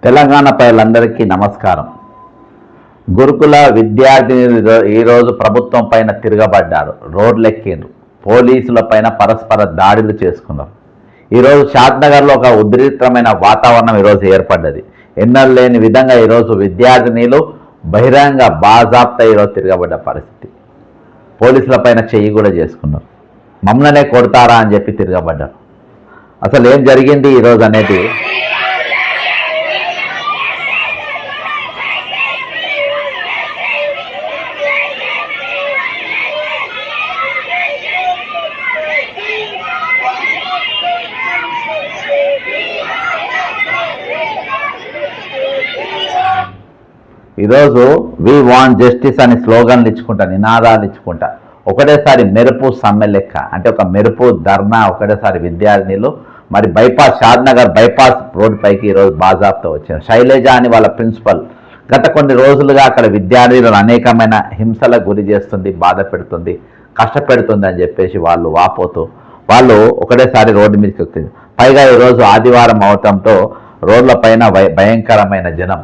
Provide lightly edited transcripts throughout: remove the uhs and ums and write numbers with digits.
తెలంగాణ ప్రజలందరికీ నమస్కారం. గురుకుల విద్యార్థినులు ఈరోజు ప్రభుత్వం పైన తిరగబడ్డారు, రోడ్లెక్కిండ్రు, పోలీసుల పైన పరస్పర దాడులు చేసుకున్నారు. ఈరోజు షాద్నగర్లో ఒక ఉద్రిక్తమైన వాతావరణం ఈరోజు ఏర్పడ్డది. ఎన్నడూ లేని విధంగా ఈరోజు విద్యార్థినులు బహిరంగ బాజాప్తా ఈరోజు తిరగబడ్డ పరిస్థితి. పోలీసుల పైన చెయ్యి కూడా చేసుకున్నారు. మమ్మల్నే కొడతారా అని చెప్పి తిరగబడ్డారు. అసలు ఏం జరిగింది ఈరోజు అనేది ఈరోజు వి వాంట్ జస్టిస్ అని స్లోగన్లు ఇచ్చుకుంటా, నినాదాలు ఇచ్చుకుంటా ఒకటేసారి మెరుపు సమ్మె లెక్క, అంటే ఒక మెరుపు ధర్నా ఒకటేసారి విద్యార్థినులు మరి షాద్నగర్ బైపాస్ రోడ్ పైకి ఈరోజు బాజాప్తా వచ్చారు. శైలజ అని వాళ్ళ ప్రిన్సిపల్ గత కొన్ని రోజులుగా అక్కడ విద్యార్థులను అనేకమైన హింసలకు గురి చేస్తుంది, బాధ పెడుతుంది, కష్టపెడుతుంది అని చెప్పేసి వాళ్ళు వాపోతూ వాళ్ళు ఒకటేసారి రోడ్డు మీదకి వచ్చింది. పైగా ఈరోజు ఆదివారం అవటంతో రోడ్ల పైన భయంకరమైన జనం.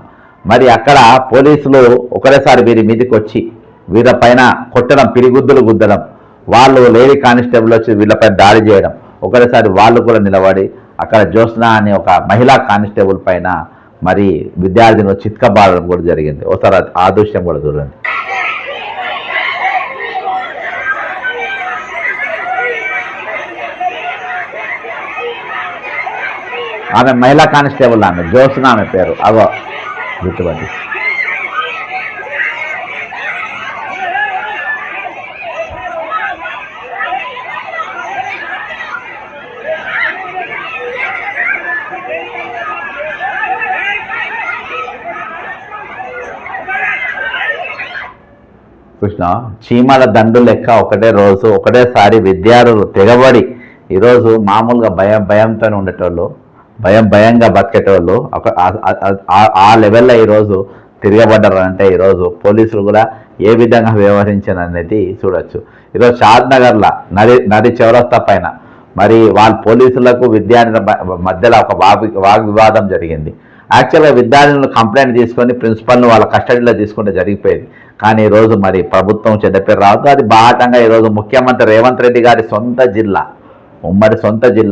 మరి అక్కడ పోలీసులు ఒకటేసారి వీరి మీదకి వచ్చి వీళ్ళపైన కొట్టడం, పిరిగుద్దులు గుద్దడం, వాళ్ళు లేడీ కానిస్టేబుల్ వచ్చి వీళ్ళపై దాడి చేయడం, ఒకటేసారి వాళ్ళు కూడా నిలబడి అక్కడ జ్యోత్స్న అనే ఒక మహిళా కానిస్టేబుల్ పైన మరి విద్యార్థినులు చిత్కబాడడం కూడా జరిగింది. ఒకసారి ఆ దృశ్యం కూడా చూడండి. ఆమె మహిళా కానిస్టేబుల్, ఆమె జ్యోత్స్న, ఆమె పేరు అగో గుర్తుపట్టి. కృష్ణ చీమల దండు లెక్క ఒకటే రోజు ఒకటేసారి విద్యార్థులు తెగబడి ఈరోజు మామూలుగా భయంతో ఉండేటోళ్ళు, భయంగా బతికేటోళ్ళు ఆ లెవెల్లో ఈరోజు తిరగబడ్డారంటే ఈరోజు పోలీసులు కూడా ఏ విధంగా వ్యవహరించారనేది చూడొచ్చు. ఈరోజు షాద్నగర్లో నది చౌరస్తా పైన మరి వాళ్ళ పోలీసులకు విద్యార్థుల మధ్యలో ఒక వాగ్వివాదం జరిగింది. యాక్చువల్గా విద్యార్థులను కంప్లైంట్ తీసుకొని ప్రిన్సిపల్ను వాళ్ళ కస్టడీలో తీసుకుంటే జరిగిపోయేది. కానీ ఈరోజు మరి ప్రభుత్వం చెడ్డ పేరు రావద్దు. అది బాహటంగా ఈరోజు ముఖ్యమంత్రి రేవంత్ రెడ్డి గారి సొంత జిల్లా, ఉమ్మడి సొంత జిల్లా